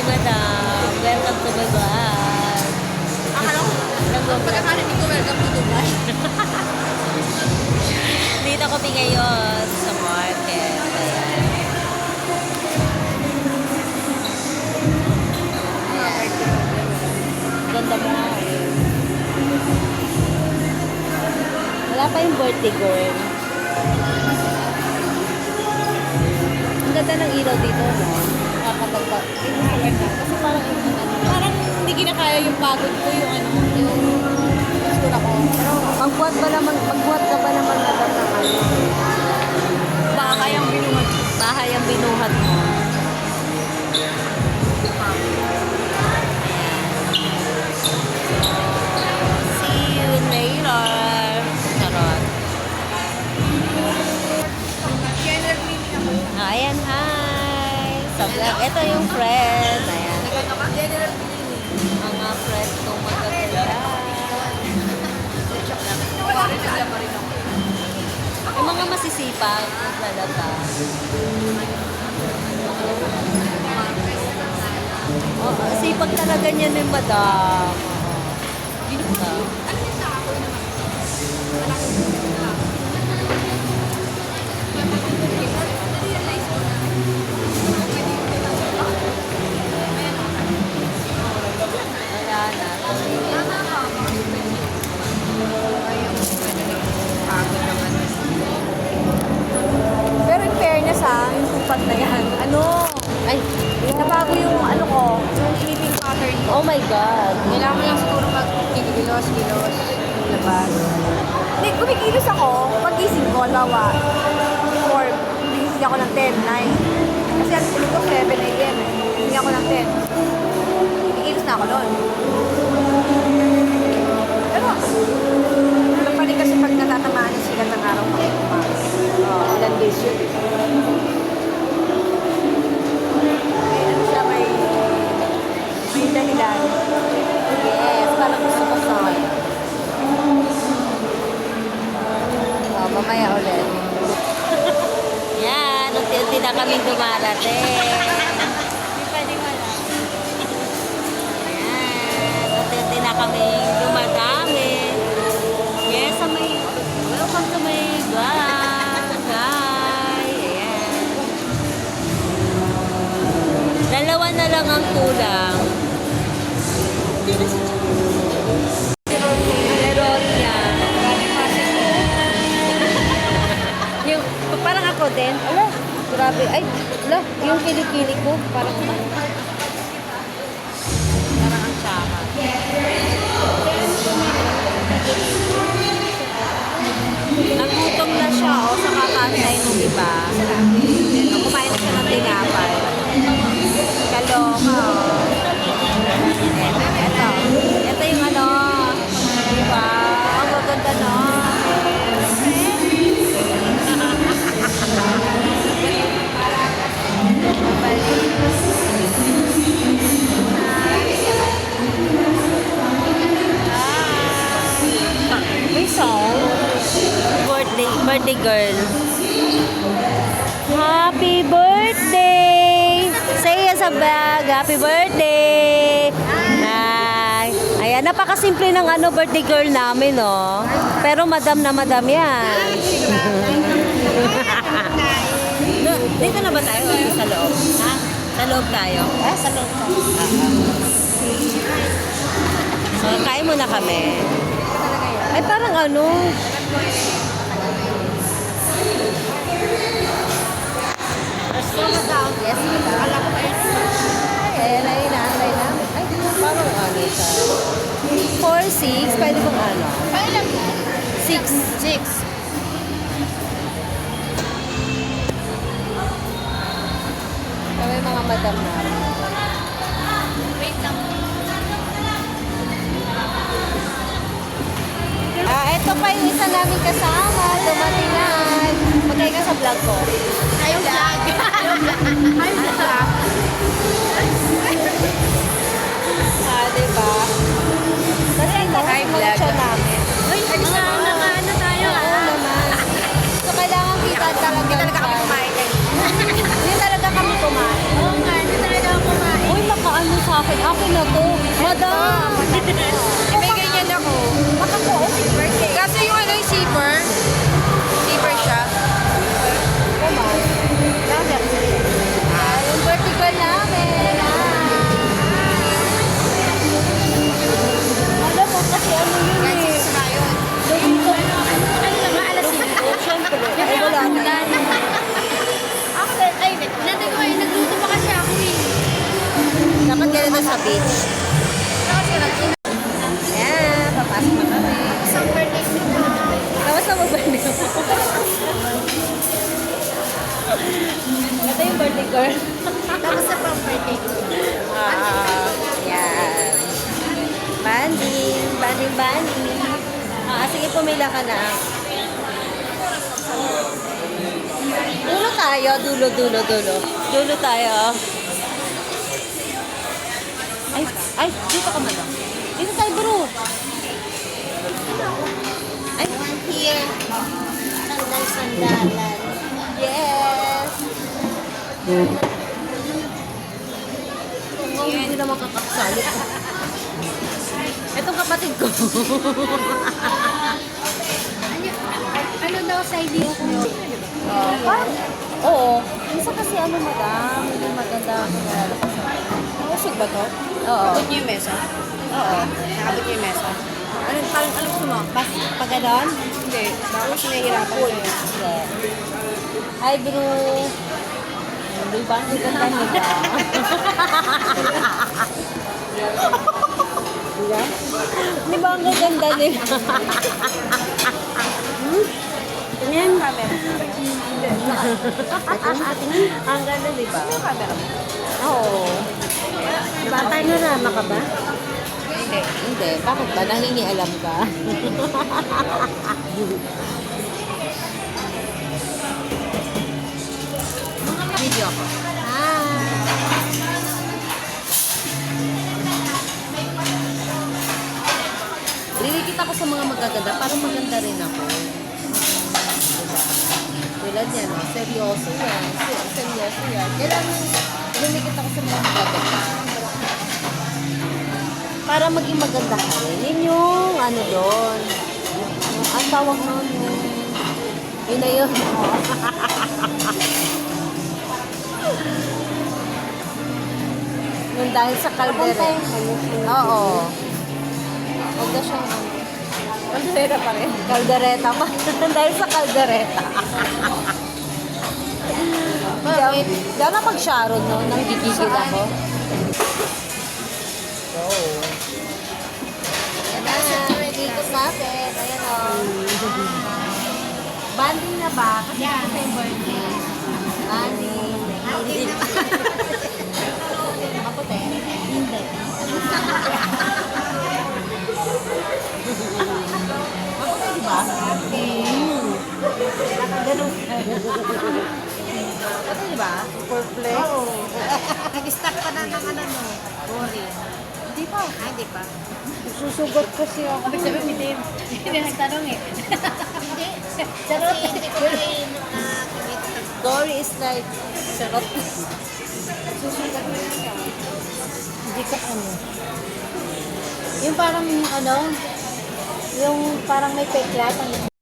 madam. Welcome to my vlog. Akala ko, pagkakarinig ko, welcome to Dubai. Dito kami ngayon sa market. Ayan. Ganda mo nga eh. Wala pa yung birthday girl. Ang ganda ng ilaw dito, no? Nakakatagpag. Kasi Parang hindi kinakaya yung pagod ko, yung postura ko. Pero magbuhat ka ba naman madam ng ano? bahay ang binuhat. Bahay ang binuhat mo. See you later. Charot. General meeting ako. Ayan, hi. Sa vlog. Ito yung friend. Ayan. General meeting. Mga friend kong magaganda. Yung mga masisipag, naglalaba. Oh, sipag talaga niya ni madam. Ganda. Wala na. Pero in fairness yung tupat na yan. Ay, Nabago yung ko, yung sleeping pattern ko. oh my God. Kailangan mo lang siguro mag-kilos, labas. Hindi, kumikilos ako. Pag-gising ko, lawa. 4, gising ako ng 10, 9. Kasi ang tulog ko 7 a.m. Gising ako ng 10. Kumikilos na ako noon. Pero, alam pa rin kasi pag natatamaan yung sikat ng araw, makikumakas. Ilan days yun. May dahilan. Yes, parang gusto ko sa oh, mamaya ulit. Yan, unti-unti na kaming dumarating. Hindi pwedeng wala. Yan, unti-unti na kaming dumadami. Yes, sa may, welcome to my vlog. Hi, ayan. Dalawa na lang ang kulang. Meron yan. Yung, parang ako din. Ala, grabe. Ay, ala, yung kilikili ko. Parang ang tsaka. Nagutom na siya, sa kakantay nung iba. Kumain na siya ng tinapay. Kaloka, Ito yung diba? Ang gaganda no? May song? Birthday girl. Happy birthday! Say sa bag, happy birthday! Ay, ayan, napakasimple ng birthday girl namin, no? Pero madam na madam yan. Dito na ba tayo? Sa loob? Ha? Sa loob tayo? Sa loob tayo. So, kain muna kami. Ay, parang Yes, alam ko yun. Ay, inaantay namin. Ay, parang sa 4-6, pwede bang Kailan? 6. Kami mga madam na. Wait lang. Ito pa yung isa namin kasama. Dumating na. Magkaya ka sa vlog ko. Hi, vlog. Hi, vlog. Diba? Kasi Hi, vlog. siya namin. Uy, ano tayo Oo naman. So, kailangan kita talaga. Hindi talaga kami kumain. Hindi talaga kami kumain. Oo nga, hindi talaga ako kumain. Uy, makaano akin. Akin na to. Madam! May ganyan ako. Baka po, birthday. Kaso yung ano yung zipper. Zipper siya. Yung vertical namin. Alam mo kasi ano yun Guys, eh. isa na yun. Ano lang, alas 5. Siyempre. Ay, wala na. Ako, ay, dati ko ay nagluto pa kasi ako eh. Dapat ganito sa beach. Kasi Ayan, papasok na kami. Isang birthday ko. Kamusta mo birthday mo? Ito yung birthday girl. Tapos sa pang birthday ko. Yan. Banding. Banding, banding. Sige, pumila ka na. Dulo tayo. Dulo, dulo, dulo. Dulo tayo. Ay, dito ka man. Dito tayo, bro. Ay, Here. Sandal-sandalan. yes. Oh, hindi na makakapsalit. Itong kapatid ko. Ano daw sa idea ko? Oo. Minsan kasi ano, madam, hindi maganda ang nalalakas. Usog ba to? Oo. Nakabot niyo yung mesa? Oo. Nakabot niyo yung mesa? Ano gusto mo? Pag ganon? Hindi. Baka mas nahihirapan ko eh. Hindi. Hi, bro. Di ba? Ang ganda nila. Di ba ang ganda nila? Tingnan yung camera. Ang ganda, di ba? Yung camera mo? Oo. Bata na rama ka ba? Hindi. Hindi. Bakit ba? Nangingialam ka? Video ako. Lilikit ako sa mga magaganda para maganda rin ako. Tulad yan, oh. Seryoso yan. Seryoso yan. Kailangan lilikit ako sa mga magaganda. Para maging maganda ka rin. Yun yung ano doon. Ang tawag noon yung... Yun na yun. Yung dahil sa kaldere. Oo. Huwag na siyang ano. Kaldereta pa rin. Kaldereta pa. Dahil sa kaldereta. Bakit? Di ako napag-sharon no, nang gigigil ako. So, ayan na, dito natin. Ayan o. Banding na ba? Kasi Yeah. ito yung birthday. Banding. Hindi. Nakaputi? Hindi. Maputi, di ba? Nakaganon ka. Maputi, di ba? Purple. Oo. Nag-stop ka na ng ano no? Sorry. Di pa. Ay, di pa. Susugot kasi ako. Abig sabi ni Tim. Hindi nagtanong eh. Hindi. Charot. Hindi ko rin nakakita. Dory is like, sarap. Hindi ka ano. Yung parang ano, yung parang may peklat ang